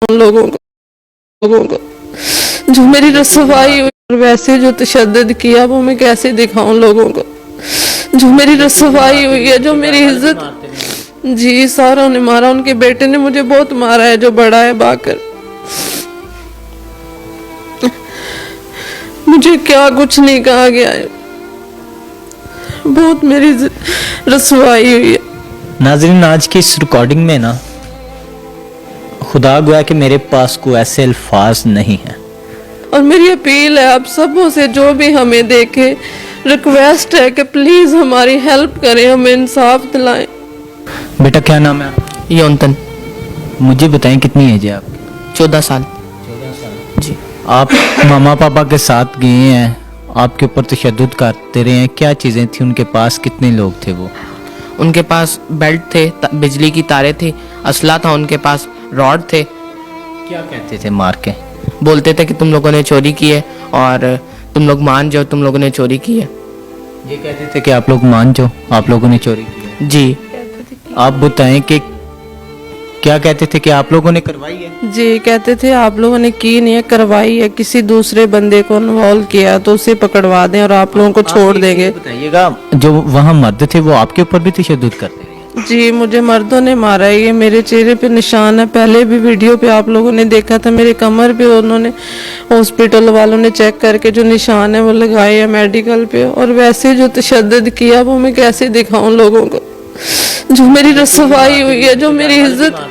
उन लोगों को जो मेरी रसवाई हुई, और वैसे जो तशद्दुद किया वो मैं कैसे दिखाऊं लोगों को। जो मेरी रसवाई हुई है, जो मेरी इज्जत, जी सारों ने मारा। उनके बेटे ने मुझे बहुत मारा है, जो बड़ा है बाकर। मुझे क्या कुछ नहीं कहा गया है, बहुत मेरी रसवाई हुई है। नाज़रीन, आज की इस रिकॉर्डिंग में ना खुदा गवाह कि मेरे पास कोई ऐसे अल्फाज नहीं है, और मेरी अपील है आप सबों से, जो भी हमें देखे, रिक्वेस्ट है कि प्लीज हमारी हेल्प करें, हमें इंसाफ दिलाएं। बेटा क्या नाम है आपका? योंतन। मुझे बताएं कितनी एज है आपकी? 14 साल। जी। आप मामा पापा के साथ गए हैं, आपके ऊपर तशद्दुद करते रहे हैं, क्या चीज़ें थी उनके पास? कितने लोग थे वो? उनके पास बेल्ट थे, बिजली की तारें थी, असला था उनके पास, रॉड थे। क्या कहते थे मार के? बोलते थे कि तुम लोगों ने चोरी की है और तुम लोग मान जाओ, तुम लोगों ने चोरी की है। ये कहते थे कि आप लोग मान जाओ, आप लोगों ने चोरी की है। जी। आप बताएं कि क्या कहते थे कि आप लोगों ने करवाई है? जी कहते थे आप लोगों ने की नहीं है, करवाई है, किसी दूसरे बंदे को इन्वॉल्व किया तो उसे पकड़वा दें और आप लोगों को छोड़ देंगे। बताइएगा, जो वहाँ मर्द थे वो आपके ऊपर भी तशद्दुद करते रहे? जी मुझे मर्दों ने मारा है, ये मेरे चेहरे पे निशान है, पहले भी वीडियो पे आप लोगों ने देखा था, मेरे कमर पे उन्होंने हॉस्पिटल वालों ने चेक करके जो निशान है वो लगाए हैं मेडिकल पे। और वैसे जो तशद्दुद किया वो मैं कैसे दिखाऊं लोगों को। जो मेरी रसवाई हुई है, जो मेरी इज्जत,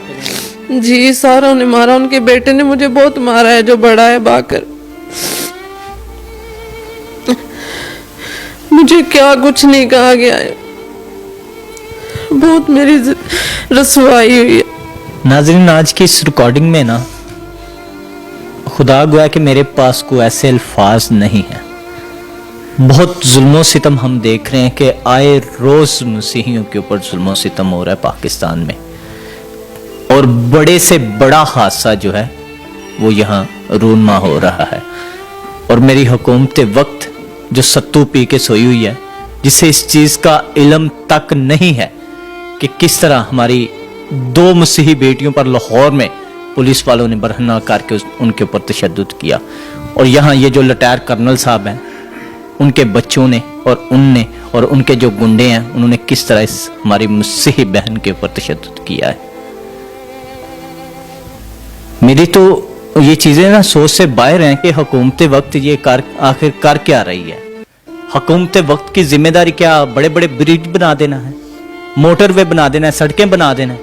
जी सारों ने मारा। उनके बेटे ने मुझे बहुत मारा है, जो बड़ा है बाकर। मुझे क्या कुछ नहीं कहा गया है, बहुत मेरी रसवाई हुई है। नाज़रीन, आज की इस रिकॉर्डिंग में ना खुदा गवाह कि मेरे पास कोई ऐसे अल्फाज नहीं है। बहुत जुल्म सितम हम देख रहे हैं कि आए रोज मसीहियों के ऊपर जुल्म सितम हो रहा है पाकिस्तान में, और बड़े से बड़ा हादसा जो है वो यहाँ रूनमा हो रहा है। और मेरी हुकूमत वक्त जो सत्तू पी के सोई हुई है, जिसे इस चीज़ का इल्म तक नहीं है कि किस तरह हमारी 2 मसीही बेटियों पर लाहौर में पुलिस वालों ने बरहना करके उनके ऊपर तशद्दुद किया। और यहाँ ये जो लटायर कर्नल साहब हैं, उनके बच्चों ने और उनने और उनके जो गुंडे हैं, उन्होंने किस तरह इस हमारी मसीही बहन के ऊपर तशद्दुद किया है। मेरी तो ये चीज़ें ना सोच से बाहर हैं कि हुकूमत वक्त ये आखिर कर क्या रही है। हुकूमत वक्त की जिम्मेदारी क्या बड़े बड़े ब्रिज बना देना है, मोटरवे बना देना है, सड़कें बना देना है,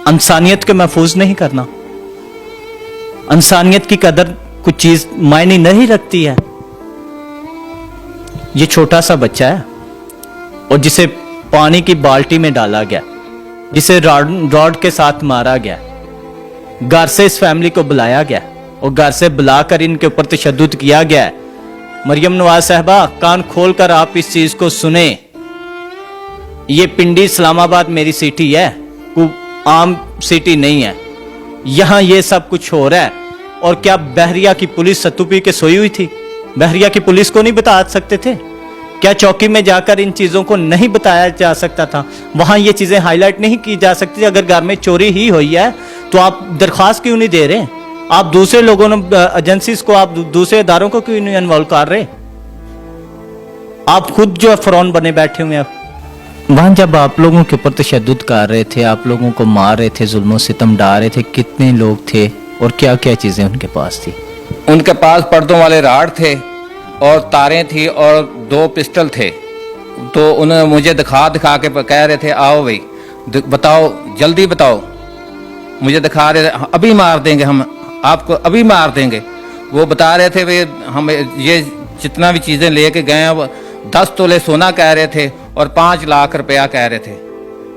इंसानियत को महफूज नहीं करना? इंसानियत की कदर कुछ चीज मायने नहीं रखती है। ये छोटा सा बच्चा है और जिसे पानी की बाल्टी में डाला गया, जिसे रॉड के साथ मारा गया, घर से इस फैमिली को बुलाया गया और घर से बुलाकर इनके ऊपर तशद्दुद किया गया है। मरियम नवाज साहबा, कान खोलकर आप इस चीज को सुने। ये पिंडी इस्लामाबाद मेरी सिटी है, कोई आम सिटी नहीं है। यहां ये सब कुछ हो रहा है। और क्या बहरिया की पुलिस सत्तू पी के सोई हुई थी? बहरिया की पुलिस को नहीं बता सकते थे? क्या चौकी में जाकर इन चीजों को नहीं बताया जा सकता था? वहां ये चीजें हाईलाइट नहीं की जा सकती? अगर घर में चोरी ही हुई है तो आप दरख्वास्त क्यों नहीं दे रहे? आप दूसरे लोगों ने एजेंसीज को, आप दूसरे इदारों को क्यों नहीं इन्वॉल्व कर रहे? आप खुद जो फरौन बने बैठे हुए हैं। वहां जब आप लोगों के ऊपर तशद्दुद कर रहे थे, आप लोगों को मार रहे थे, जुल्म सितम डाल रहे थे, कितने लोग थे और क्या क्या चीजें उनके पास थी? उनके पास पर्दों वाले राड थे और तारें थी और 2 पिस्टल थे। तो उन्होंने मुझे दिखा के कह रहे थे, आओ भाई बताओ, जल्दी बताओ। मुझे दिखा रहे थे, अभी मार देंगे, हम आपको अभी मार देंगे। वो बता रहे थे भाई हम ये जितना भी चीज़ें लेके गए हैं, वो 10 तोले सोना कह रहे थे और 5 लाख रुपया कह रहे थे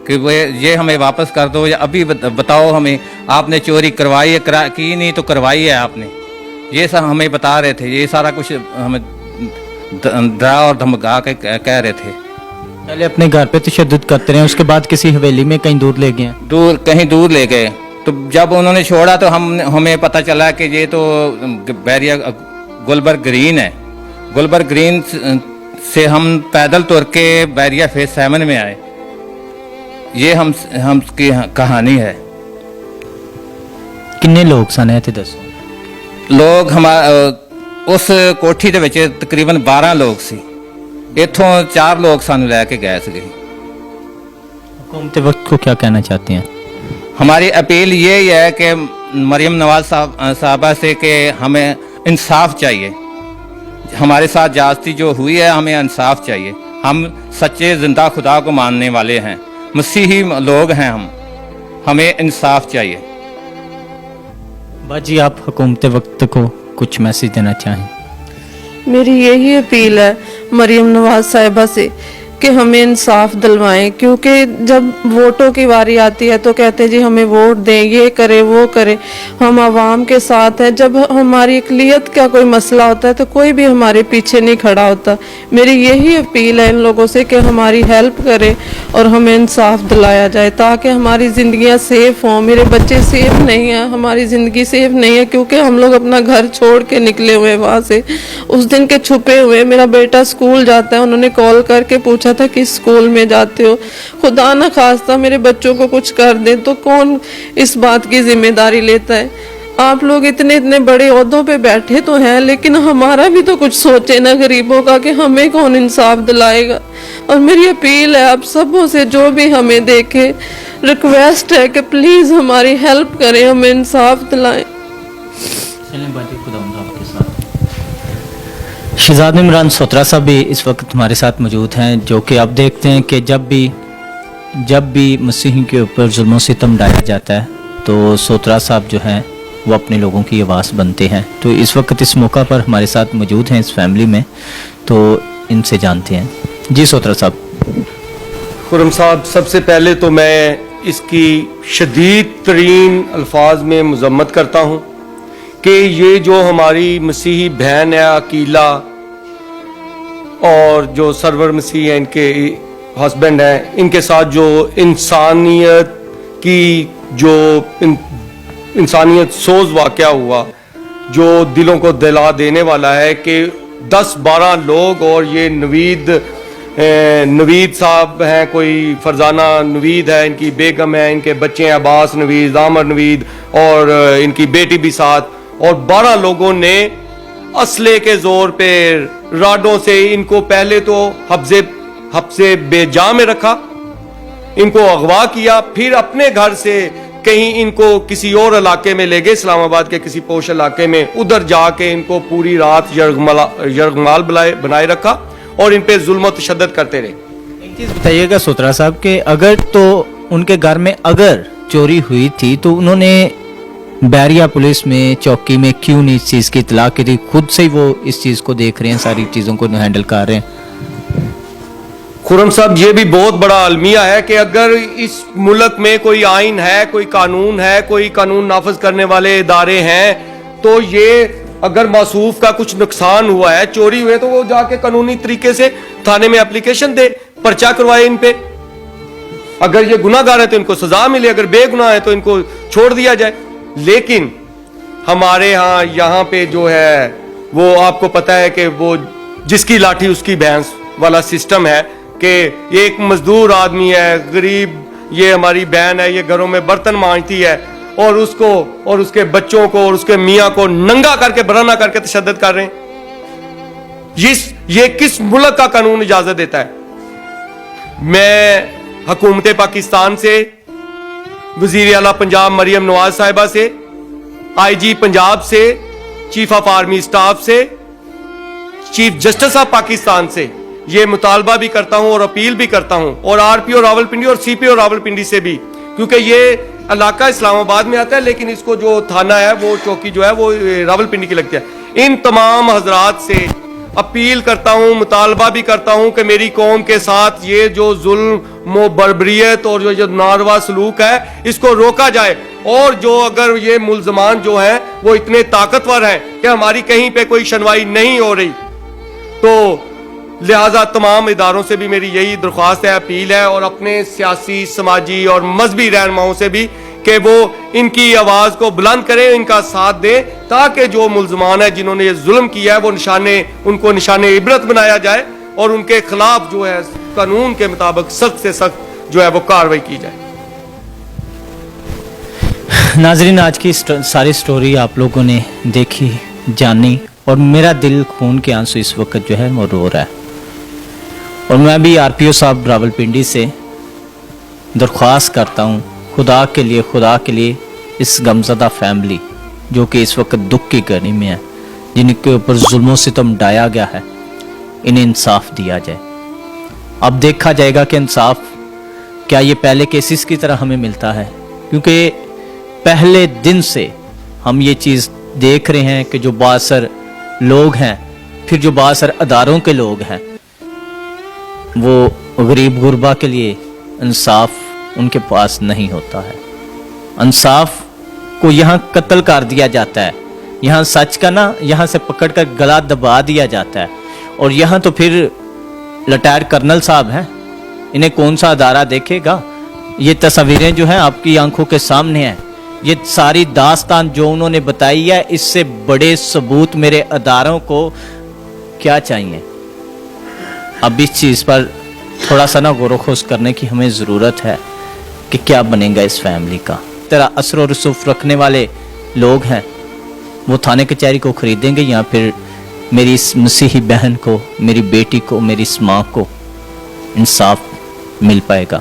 कि वो ये हमें वापस कर दो, या अभी बताओ हमें, आपने चोरी करवाई है, की नहीं तो करवाई है आपने। ये सब हमें बता रहे थे, ये सारा कुछ हमें डरा और धमका के कह रहे थे। पहले अपने घर पे तशद्दुद करते रहे, उसके बाद किसी हवेली में कहीं दूर ले गए? कहीं दूर ले गए। तो जब उन्होंने छोड़ा तो हमें पता चला कि ये तो बैरिया गुलबर्ग ग्रीन है। गुलबर्ग ग्रीन से हम पैदल तुर के बैरिया फेज 7 में आए। ये हम की कहानी है। ਕਿੰਨੇ ਲੋਕ ਸਨ ਇਹ ਤੇ ਦੱਸੋ। ਲੋਕ ਉਸ ਕੋਠੀ ਦੇ ਵਿੱਚ ਤਕਰੀਬਨ 12 ਲੋਕ ਸੀ। ਇੱਥੋਂ 4 ਲੋਕ ਸਾਨੂੰ ਲੈ ਕੇ ਗਏ ਸੀਗੇ। हुकूमत वक्त को क्या कहना चाहते हैं? हमारी अपील यही है कि मरियम नवाज साहबा से कि हमें इंसाफ चाहिए। हमारे साथ ज्यादती जो हुई है, हमें इंसाफ चाहिए। हम सच्चे जिंदा खुदा को मानने वाले हैं, मसीही लोग हैं हम, हमें इंसाफ चाहिए। बाजी आप हुकूमत वक्त को कुछ मैसेज देना चाहें? मेरी यही अपील है मरियम नवाज साहिबा से कि हमें इंसाफ दिलवाएं, क्योंकि जब वोटों की बारी आती है तो कहते हैं जी हमें वोट दें, ये करे वो करे। हम आवाम के साथ हैं। जब हमारी अक़लियत का कोई मसला होता है तो कोई भी हमारे पीछे नहीं खड़ा होता। मेरी यही अपील है इन लोगों से कि हमारी हेल्प करें और हमें इंसाफ दिलाया जाए ताकि हमारी ज़िंदगियां सेफ़ हों। मेरे बच्चे सेफ़ नहीं हैं, हमारी ज़िंदगी सेफ़ नहीं है, क्योंकि हम लोग अपना घर छोड़ के निकले हुए वहाँ से उस दिन के छुपे हुए। मेरा बेटा स्कूल जाता है, उन्होंने कॉल करके पूछा था कि स्कूल में जाते हो, खुदा न खास्ता मेरे बच्चों को कुछ कर दे तो कौन इस बात की जिम्मेदारी लेता है। आप लोग इतने इतने बड़े ओहदों पे बैठे तो हैं, लेकिन हमारा भी तो कुछ सोचे ना गरीबों का कि हमें कौन इंसाफ दिलाएगा। और मेरी अपील है आप सबों से, जो भी हमें देखे, रिक्वेस्ट है कि प्लीज़ हमारी हेल्प करें, हमें इंसाफ दिलाएं। शहजाद इमरान सोत्रा साहब भी इस वक्त हमारे साथ मौजूद हैं, जो कि आप देखते हैं कि जब भी मसीही के ऊपर जुल्म सितम डाला जाता है तो सोत्रा साहब जो हैं वो अपने लोगों की आवाज़ बनते हैं। तो इस वक्त इस मौका पर हमारे साथ मौजूद हैं इस फैमिली में, तो इनसे जानते हैं। जी सोत्रा साहब। खुरम साहब, सबसे पहले तो मैं इसकी शदीद तरीन अल्फाज में मजम्मत करता हूँ कि ये जो हमारी मसीही बहन है अकीला और जो सरवर मसीह हैं इनके हस्बैंड हैं, इनके साथ जो इंसानियत की जो इंसानियत सोज वाक़या हुआ, जो दिलों को दिला देने वाला है कि 10-12 लोग और ये नवीद साहब हैं, कोई फरजाना नवीद है, इनकी बेगम है, इनके बच्चे हैं अब्बास नवीद, आमर नवीद और इनकी बेटी भी साथ, और 12 लोगों ने असले के जोर पे राडों से इनको पहले तो हब्से बेजा में रखा, इनको अगवा किया, फिर अपने घर से कहीं इनको किसी और इलाके में ले गए, इस्लामाबाद के किसी पोश इलाके में, उधर जाके इनको पूरी रात यरगमाल बनाए रखा और इन पे जुल्म तशद्दुद करते रहे। एक चीज़ बताइएगा सोत्रा साहब कि अगर तो उनके घर में अगर चोरी हुई थी तो उन्होंने बैरिया पुलिस में चौकी में क्यों नहीं इस चीज़ की इतला की थी? खुद से ही वो इस चीज़ को देख रहे हैं, सारी चीज़ों को हैंडल कर रहे हैं। खुरम साहब, ये भी बहुत बड़ा अलमिया है कि अगर इस मुल्क में कोई आइन है, कोई कानून है, कोई कानून नाफज करने वाले इदारे हैं, तो ये अगर मासूफ का कुछ नुकसान हुआ है, चोरी हुए, तो वो जाके कानूनी तरीके से थाने में एप्लीकेशन दे, पर्चा करवाए इन पे। अगर ये गुनाहगार है तो इनको सजा मिले, अगर बेगुनाह है तो इनको छोड़ दिया जाए। लेकिन हमारे यहाँ पे जो है वो आपको पता है कि वो जिसकी लाठी उसकी भैंस वाला सिस्टम है कि एक मजदूर आदमी है, गरीब, ये हमारी बहन है, ये घरों में बर्तन मांजती है और उसको और उसके बच्चों को और उसके मियाँ को नंगा करके बराना करके तशद्दुद कर रहे हैं। ये किस मुल्क का कानून इजाजत देता है? मैं हुकूमत पाकिस्तान से, वजीर आला पंजाब मरियम नवाज साहिबा से, IG पंजाब से, चीफ ऑफ आर्मी स्टाफ से, चीफ जस्टिस ऑफ पाकिस्तान से ये मुतालबा भी करता हूं और अपील भी करता हूं, और RPO रावलपिंडी और CPO रावलपिंडी से भी, क्योंकि ये इलाका इस्लामाबाद में आता है लेकिन इसको जो थाना है, वो चौकी जो है वो रावलपिंडी की लगती है। इन तमाम हजरात से अपील करता हूं, मुतालबा भी करता हूं कि मेरी कौम के साथ ये जो जुल्म बर्बरियत और जो नारवा सलूक है इसको रोका जाए, और जो अगर ये मुल्जमान जो हैं वो इतने ताकतवर हैं कि हमारी कहीं पे कोई सुनवाई नहीं हो रही, तो लिहाजा तमाम इदारों से भी मेरी यही दरख्वास्त है, अपील है, और अपने सियासी, समाजी और मजहबी रहनुमाओं से भी कि वो इनकी आवाज़ को बुलंद करें, इनका साथ दें, ताकि जो मुल्जमान है जिन्होंने ये जुल्म किया है उनको निशाने इबरत बनाया जाए और उनके खिलाफ जो है कानून के मुताबिक सख्त से सख्त जो है वो कार्रवाई की जाए। नाजरीन, आज की सारी स्टोरी आप लोगों ने देखी, जानी, और मेरा दिल खून के आंसू इस वक्त जो है वो रो रहा है। और मैं भी आरपीओ साहब रावलपिंडी से दरख्वास्त करता हूँ, खुदा के लिए इस गमज़दा फैमिली जो कि इस वक्त दुख की घड़ी में है, जिनके ऊपर जुल्म सितम ढाया गया है, इन्हें इंसाफ दिया जाए। अब देखा जाएगा कि इंसाफ क्या ये पहले केसेस की तरह हमें मिलता है, क्योंकि पहले दिन से हम ये चीज़ देख रहे हैं कि जो बासर लोग हैं, फिर जो बासर अदारों के लोग हैं, वो गरीब गुरबा के लिए इंसाफ उनके पास नहीं होता है। इंसाफ को यहाँ कत्ल कर दिया जाता है, यहाँ सच का ना यहाँ से पकड़कर गला दबा दिया जाता है। और यहाँ तो फिर रिटायर्ड कर्नल साहब हैं, इन्हें कौन सा अदारा देखेगा? ये तस्वीरें जो हैं आपकी आंखों के सामने हैं, ये सारी दास्तान जो उन्होंने बताई है, इससे बड़े सबूत मेरे अदारों को क्या चाहिए? अब इस चीज़ पर थोड़ा सा ना गौर-व-खोज करने की हमें ज़रूरत है कि क्या बनेगा इस फैमिली का। तेरा असर और रसूफ रखने वाले लोग हैं, वो थाने कचहरी को ख़रीदेंगे या फिर मेरी इस मसीही बहन को, मेरी बेटी को, मेरी इस माँ को इंसाफ मिल पाएगा?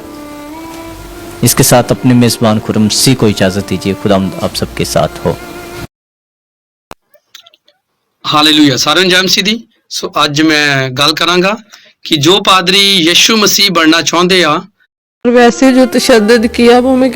इसके साथ अपने मेज़बान खुरम सी को इजाज़त दीजिए। खुदा आप सबके साथ हो। ਹਾਲੇਲੂਇਆ। ਸਾਰਿਆਂ ਨੂੰ ਜੈ ਮਸੀਹ ਦੀ। ਸੋ ਅੱਜ ਮੈਂ ਗੱਲ ਕਰਾਂਗਾ ਕਿ ਜੋ ਪਾਦਰੀ ਯਿਸੂ ਮਸੀਹ ਬਣਨਾ ਚਾਹੁੰਦੇ ਆ, और वैसे जो तशद्दुद किया वो मैं